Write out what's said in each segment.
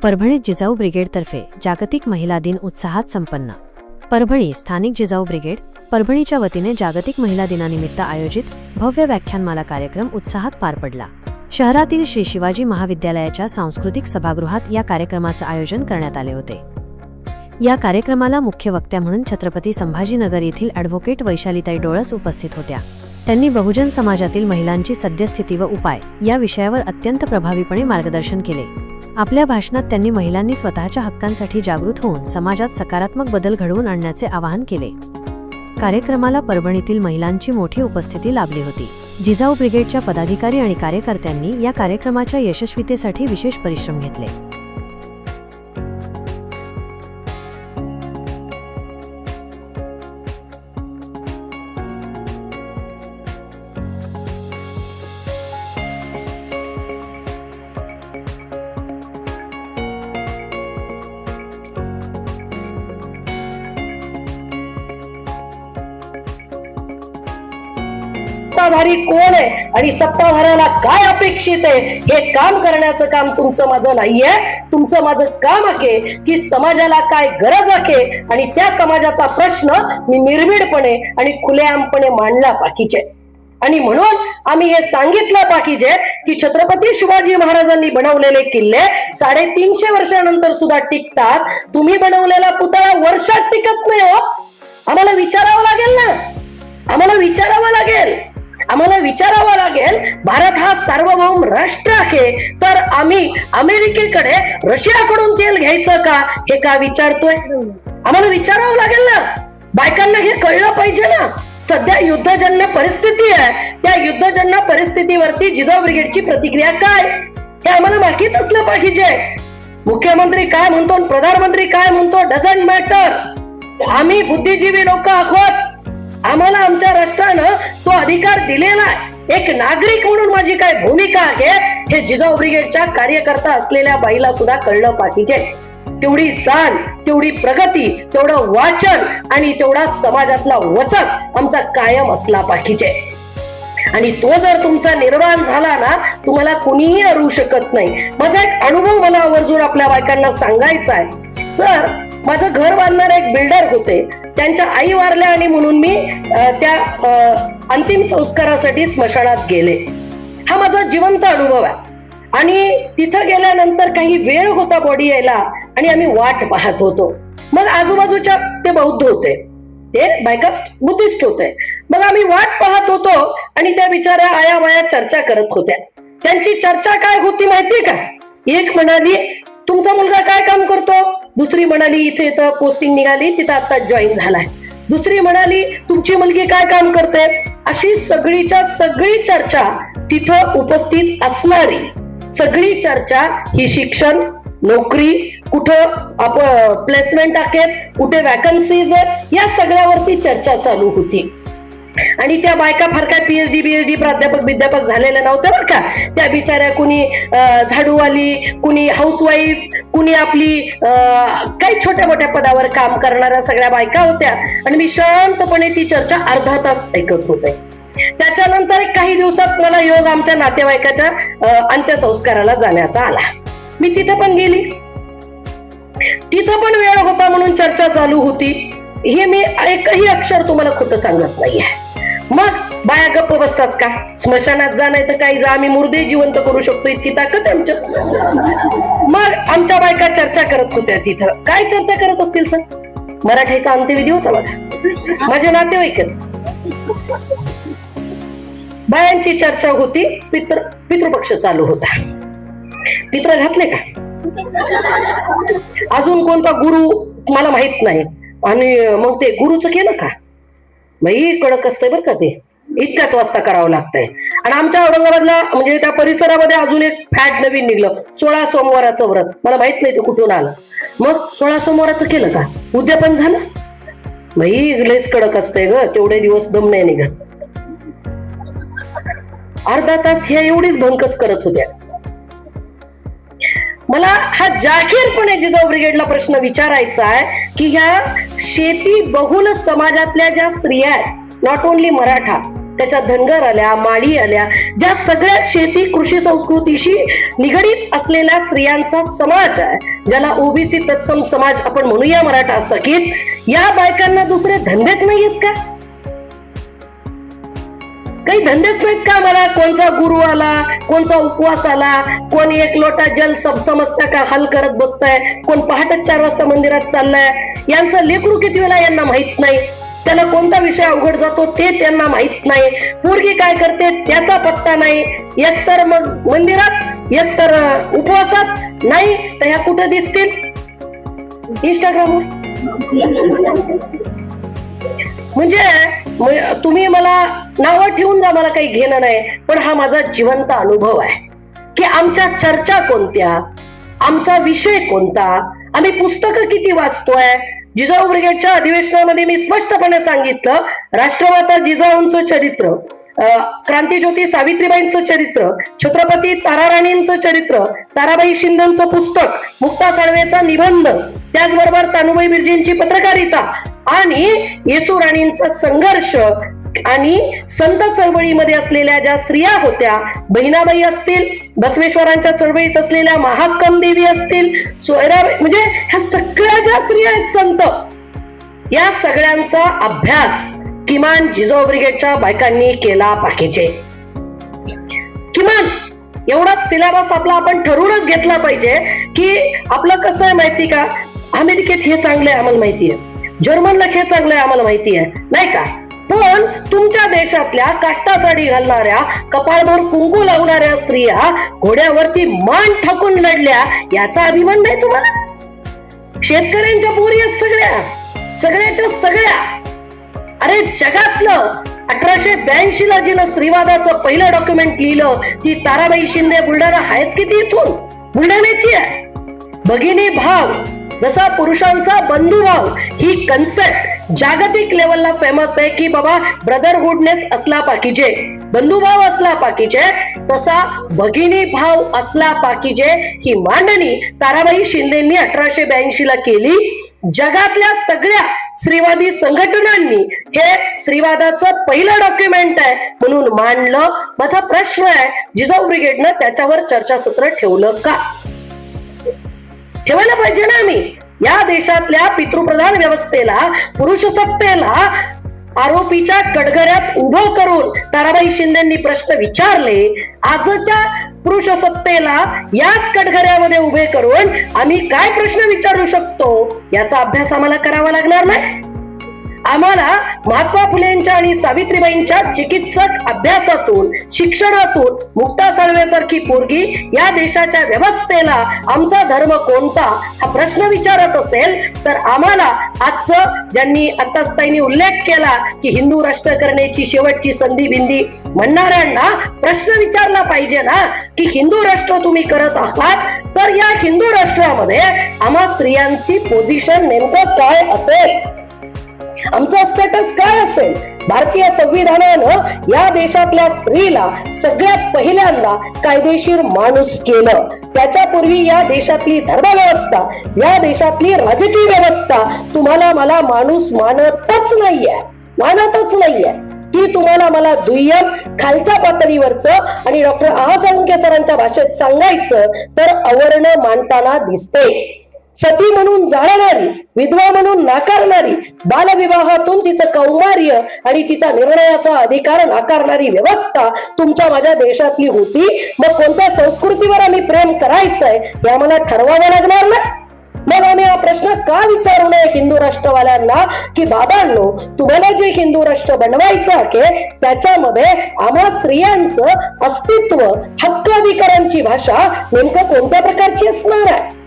परभणीत जिजाऊ ब्रिगेडतर्फे जागतिक महिला दिन उत्साहात संपन्न. परभणी स्थानिक जिजाऊ ब्रिगेड परभणीच्या वतीने जागतिक महिला दिनानिमित्त आयोजित भव्य व्याख्यानमाला कार्यक्रम उत्साहात पार पडला. शहरातील श्री शिवाजी महाविद्यालयाच्या सांस्कृतिक सभागृहात या कार्यक्रमाचे आयोजन करण्यात आले होते. या कार्यक्रमाला मुख्य वक्त्या म्हणून छत्रपती संभाजीनगर येथील ॲडव्होकेट वैशालीताई डोळस उपस्थित होत्या. त्यांनी बहुजन समाजातील महिलांची सद्यस्थिती व उपाय या विषयावर अत्यंत प्रभावीपणे मार्गदर्शन केले. आपल्या भाषणात त्यांनी महिलांनी स्वतःच्या हक्कांसाठी जागृत होऊन समाजात सकारात्मक बदल घडवून आणण्याचे आवाहन केले. कार्यक्रमाला परभणीतील महिलांची मोठी उपस्थिती लाभली होती. जिजाऊ ब्रिगेडच्या पदाधिकारी आणि कार्यकर्त्यांनी या कार्यक्रमाच्या यशस्वीतेसाठी विशेष परिश्रम घेतले. सत्ताधारी कोण आहे आणि सत्ताधाऱ्याला काय अपेक्षित आहे हे काम करण्याचं काम तुमचं माझं नाहीये. तुमचं माझं काम आहे की समाजाला काय गरज आहे आणि त्या समाजाचा प्रश्न मी निर्भीडपणे आणि खुलेआमपणे मांडला पाहिजे. आणि म्हणून आम्ही हे सांगितलं पाहिजे की छत्रपती शिवाजी महाराजांनी बनवलेले किल्ले 350 वर्षानंतर सुद्धा टिकतात. तुम्ही बनवलेला पुतळा वर्षात टिकत नाही हो. आम्हाला विचारावं लागेल ना, आम्हाला विचारावं लागेल भारत हा सार्वभौम राष्ट्र आहे तर आम्ही अमेरिकेकडे रशियाकडून तेल घ्यायचं का हे का विचारतोय. आम्हाला विचारावं लागेल ना. बायकांना हे कळलं पाहिजे ना. सध्या युद्धजन्य परिस्थिती आहे, त्या युद्धजन्य परिस्थितीवरती जिजाऊ ब्रिगेडची प्रतिक्रिया काय हे आम्हाला माहित असलं पाहिजे. मुख्यमंत्री काय म्हणतो, प्रधानमंत्री काय म्हणतो, डझंट मॅटर. आम्ही बुद्धिजीवी लोक आहोत. आम्हाला आमच्या राष्ट्रानं तो अधिकार दिलेला आहे. एक नागरिक म्हणून माझी काय भूमिका आहे हे जिजाऊ ब्रिगेडच्या कार्यकर्ता असलेल्या बाईला सुद्धा कळलं पाहिजे. तेवढी जाण, तेवढी प्रगती, तेवढं वाचन आणि तेवढा समाजातला वचक आमचा कायम असला पाहिजे. आणि तो जर तुमचा निर्माण झाला ना, तुम्हाला कुणीही अडवू शकत नाही. माझा एक अनुभव मला आवर्जून आपल्या बायकांना सांगायचा आहे. सर, माझं घर बांधणारे एक बिल्डर होते. त्यांच्या आई वारल्या आणि म्हणून मी त्या अंतिम संस्कारासाठी स्मशानात गेले. हा माझा जिवंत अनुभव आहे. आणि तिथं गेल्यानंतर काही वेळ होता बॉडी यायला आणि आम्ही वाट पाहत होतो. मग आजूबाजूच्या ते बौद्ध होते, ते बायका बुद्धिस्ट होते. मग आम्ही वाट पाहत होतो आणि त्या बिचाऱ्या आया बाया चर्चा करत होत्या. त्यांची चर्चा काय होती माहितीये का? एक म्हणाली तुमचा मुलगा काय काम करतो, दुसरी म्हणाली इथे पोस्टिंग निघाली तिथं आता जॉईन झालाय, दुसरी म्हणाली तुमची मुलगी काय काम करते. अशी सगळीच्या सगळी चर्चा तिथं उपस्थित असणारी सगळी चर्चा ही शिक्षण, नोकरी, कुठं प्लेसमेंट आहेत, कुठे वॅकन्सीज आहेत, या सगळ्यावरती चर्चा चालू होती. आणि त्या बायका फार काय PhD प्राध्यापक झालेल्या नव्हत्या बरं का. त्या बिचाऱ्या कुणी झाडूवाली, कुणी हाऊसवाईफ, कुणी आपली काही छोट्या मोठ्या पदावर काम करणाऱ्या सगळ्या बायका होत्या. आणि मी शांतपणे ती चर्चा अर्धा तास ऐकत होते. त्याच्यानंतर काही दिवसात मला योग आमच्या नातेवाईकाच्या अंत्यसंस्काराला जाण्याचा आला. मी तिथे पण गेली. तिथं पण वेळ होता म्हणून चर्चा चालू होती. हे मी एकही अक्षर तुम्हाला खोटं सांगत नाहीये. मग बाया गप्प बसतात का? स्मशानात जा नाही तर काही जा, आम्ही मुर्दे जिवंत करू शकतो इतकी ताकद आमच्यात. मग आमच्या बायका चर्चा करत होत्या. तिथं काय चर्चा करत असतील सर? मराठीचा अंत्यविधी होता बघा, माझे नातेवाईक. बायांची चर्चा होती. पितृपक्ष चालू होता. पित्र घातले का? अजून कोणता गुरु मला माहित नाही. आणि मग ते गुरुचं केलं का? बाई कडक असतंय बरं का ते. इतक्याच वाजता करावं लागतंय. आणि आमच्या औरंगाबादला म्हणजे त्या परिसरामध्ये अजून एक फॅट नवीन निघलं, 16 सोमवाराचं व्रत. मला माहित नाही ते कुठून आलं. मग 16 सोमवाराचं केलं का? उद्यापन झालं? बाई लयच कडक असतंय ग. तेवढे दिवस दम नाही निघत. अर्धा तास ह्या एवढीच भंकस करत होत्या. मला हा जाहीरपणे जिजाऊ ब्रिगेडला प्रश्न विचारायचा आहे की ह्या शेती बहुल समाजातल्या ज्या स्त्रिया आहेत, नॉट ओनली मराठा, त्याच्यात धनगर आल्या, माडी आल्या, ज्या सगळ्या शेती कृषी संस्कृतीशी निगडीत असलेल्या स्त्रियांचा समाज आहे, ज्याला ओबीसी तत्सम समाज आपण म्हणूया मराठा सखीत, या बायकांना दुसरे धंदेच नाहीयेत का? काही धंदेच नाहीत का? मला कोणचा गुरु आला, कोणचा उपवास आला, कोण एक लोटा जल सब समस्या का हल करत बसताय, कोण पहाटे 4 वाजता मंदिरात चाललाय, यांचं लेकरू किती वेळा यांना माहित नाही, त्याला कोणता विषय अवघड जातो ते त्यांना माहित नाही, पोरगी काय करते त्याचा पत्ता नाही, एकतर मग मंदिरात, एकतर उपवासात, नाही तर ह्या कुठं दिसतील? इंस्टाग्रामवर. म्हणजे तुम्ही मला नावं ठेवून जा, मला काही घेणं नाही, पण हा माझा जिवंत अनुभव आहे की आमच्या चर्चा कोणत्या, आमचा विषय कोणता, आम्ही पुस्तकं किती वाचतोय. जिजाऊ ब्रिगेडच्या अधिवेशनामध्ये मी स्पष्टपणे सांगितलं, राष्ट्रमाता जिजाऊंचं चरित्र, क्रांतीज्योती सावित्रीबाईंचं चरित्र, छत्रपती ताराराणींचं चरित्र, ताराबाई शिंदेचं पुस्तक, मुक्ता साळवेचा निबंध, त्याचबरोबर तानुबाई बिर्जींची पत्रकारिता आणि येसू राणींचा संघर्ष आणि संत चळवळीमध्ये असलेल्या ज्या स्त्रिया होत्या, बहिणाबाई असतील, बसवेश्वरांच्या चळवळीत असलेल्या महाक्कम देवी असतील, सोयराबाई, म्हणजे ह्या सगळ्या ज्या स्त्रिया आहेत संत, या सगळ्यांचा अभ्यास किमान जिजाऊ ब्रिगेडच्या बायकांनी केला पाहिजे. किमान एवढा सिलेबस आपला आपण ठरवूनच घेतला पाहिजे की आपलं कसं आहे माहिती का, अमेरिकेत हे चांगलं आहे आम्हाला माहिती आहे, जर्मनला हे चांगलं आहे आम्हाला माहिती आहे, नाही का, पण तुमच्या देशातल्या काष्टा साडी घालणाऱ्या, कपाळभर कुंकू लावणाऱ्या स्त्रिया घोड्यावरती मान ठाकून लढल्या, याचा अभिमान नाही तुम्हाला? शेतकऱ्यांच्या पोरी आहेत सगळ्याच्या सगळ्या. अरे जगातलं 1882 ला जिनं स्त्रीवादाचं पहिलं डॉक्युमेंट लिहिलं, ती ताराबाई शिंदे बुलढाणा आहेच किती, इथून बुलढाण्याची आहे. भगिनी भाव, जसा पुरुषांचा बंधुभाव, ही कन्सेप्ट जागतिक लेवलला फेमस आहे की बाबा ब्रदरहुडनेस असला पाहिजे, बंधुभाव असला पाहिजे, तसा भगिनी भाव असला पाहिजे, ही मांडणी ताराबाई शिंदेंनी 1882 ला केली. जगातल्या सगळ्या स्त्रीवादी संघटनांनी हे स्त्रीवादाचं पहिलं डॉक्युमेंट आहे म्हणून मांडलं. माझा प्रश्न आहे, जिजाऊ ब्रिगेडनं त्याच्यावर चर्चासत्र ठेवलं का? ठेवायला पाहिजे ना. आम्ही या देशातल्या पितृप्रधान व्यवस्थेला, पुरुष सत्तेला आरोपीच्या कटघऱ्यात उभं करून ताराबाई शिंदेंनी प्रश्न विचारले. आजच्या पुरुष सत्तेला याच कटघऱ्यामध्ये उभे करून आम्ही काय प्रश्न विचारू शकतो याचा अभ्यास आम्हाला करावा लागणार नाही. आम्हाला महात्मा फुलेंच्या आणि सावित्रीबाईंच्या चिकित्सक अभ्यासातून, शिक्षणातून मुक्ता साळवेसारखी पोरगी या देशाच्या व्यवस्थेला आमचा धर्म कोणता हा प्रश्न विचारत असेल तर आम्हाला आजचं, ज्यांनी आत्ताच ताईंनी उल्लेख केला की हिंदू राष्ट्र करण्याची शेवटची संधी बिंदी म्हणणाऱ्यांना प्रश्न विचारला पाहिजे ना की हिंदू राष्ट्र तुम्ही करत आहात तर या हिंदू राष्ट्रामध्ये आम्हा स्त्रियांची पोझिशन नेमकं काय असेल, आमचा स्टेटस काय असेल. भारतीय संविधानानं या देशातल्या स्त्रीला सगळ्यात पहिल्यांदा कायदेशीर माणूस केलं. त्याच्यापूर्वी या देशातली धर्मव्यवस्था, या देशातली राजकीय व्यवस्था तुम्हाला मला माणूस मानतच नाहीये. ती तुम्हाला मला दुय्यम, खालच्या पातळीवरचं आणि डॉक्टर आहा साळुंखे सरांच्या भाषेत सांगायचं तर अवर्ण मांडताना दिसते. सती म्हणून जाळणारी, विधवा म्हणून नाकारणारी, बालविवाहातून तिचं कौमार्य आणि तिचा निर्णयाचा अधिकार नाकारणारी व्यवस्था तुमच्या माझ्या देशातली होती. मग कोणत्या संस्कृतीवर आम्ही प्रेम करायचंय हे आम्हाला ठरवावं लागणार ना. मग आम्ही हा प्रश्न का विचारू नये हिंदू राष्ट्रवाल्यांना की बाबांनो, तुम्हाला जे हिंदू राष्ट्र बनवायचं आहे त्याच्यामध्ये आम्हा स्त्रियांचं अस्तित्व, हक्क अधिकारांची भाषा नेमकं कोणत्या प्रकारची असणार आहे,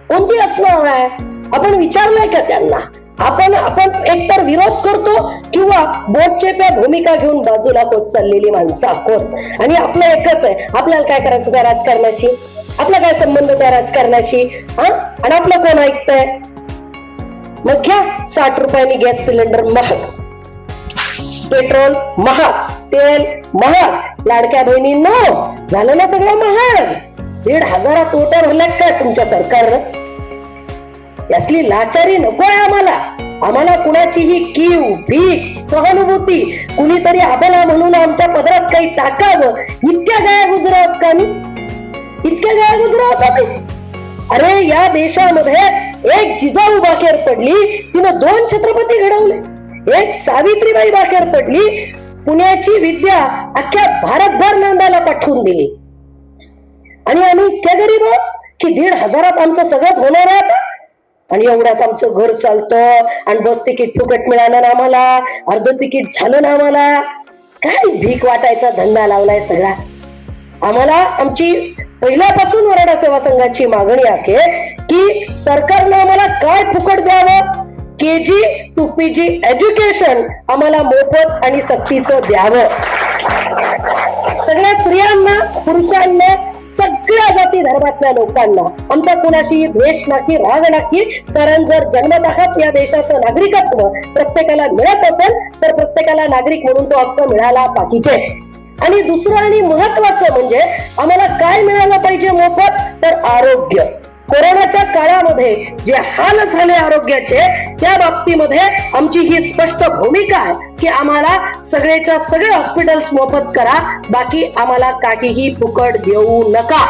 कोणती असणार आहे? आपण विचारलंय का त्यांना? आपण एकतर विरोध करतो किंवा बोटचेप्या भूमिका घेऊन बाजूला होत चाललेली माणसं आहोत. आणि आपलं एकच आहे, आपल्याला काय करायचं त्या राजकारणाशी, आपला काय संबंध त्या राजकारणाशी, आणि आपलं कोण ऐकतंय? मग घ्या 60 रुपयांनी गॅस सिलेंडर महाग, पेट्रोल महाग, तेल महाग, लाडक्या बहिणींनो झालं ना सगळं महाग. 1,500 तोट्या भरल्या काय तुमच्या सरकारनं? यासली लाचारी नकोय आम्हाला. आम्हाला कुणाचीही कीव, भीक, सहानुभूती, कुणीतरी आम्हाला म्हणून आमच्या पदरात काही टाकावं, इतक्या गाया गुजरा आहोत का आम्ही? इतक्या गाया गुजरा आहोत आम्ही? अरे या देशामध्ये एक जिजाऊ बाखेर पडली, तिनं 2 छत्रपती घडवले. एक सावित्रीबाई बाखेर पडली, पुण्याची विद्या अख्ख्या भारतभर नांदायला पाठवून दिली. आणि आम्ही इतक्या गरीब आहोत की 1,500 आमचं सगळंच होणार आहे आता. आणि एवढ्यात आमचं घर चालतं आणि बस तिकीट फुकट मिळालं ना आम्हाला, अर्ध तिकीट झालं ना आम्हाला. काय भीक वाटायचा धंदा लावलाय सगळा. आम्हाला आमची पहिल्यापासून वराडा सेवा संघाची मागणी आहे की सरकारनं आम्हाला काय फुकट द्यावं, KG to PG एज्युकेशन आम्हाला मोफत आणि सक्तीचं द्यावं. सगळ्या स्त्रियांना, पुरुषांना, सगळ्या जाती धर्मातल्या लोकांना आमचा कुणाशी द्वेष नाही, राग नाही. कारण जर जन्मतःच या देशाचं नागरिकत्व प्रत्येकाला मिळत असेल तर प्रत्येकाला नागरिक म्हणून तो हक्क मिळाला पाहिजे. आणि दुसरं आणि महत्वाचं म्हणजे आम्हाला काय मिळालं पाहिजे मोफत, तर आरोग्य. कोरोनाच्या काळामध्ये जे हाल झाले आरोग्याचे, त्या बाबतीमध्ये आमची ही स्पष्ट भूमिका आहे की आम्हाला सगळेच्या सगळे हॉस्पिटल्स मोफत करा, बाकी आम्हाला काहीही फुकट देऊ नका.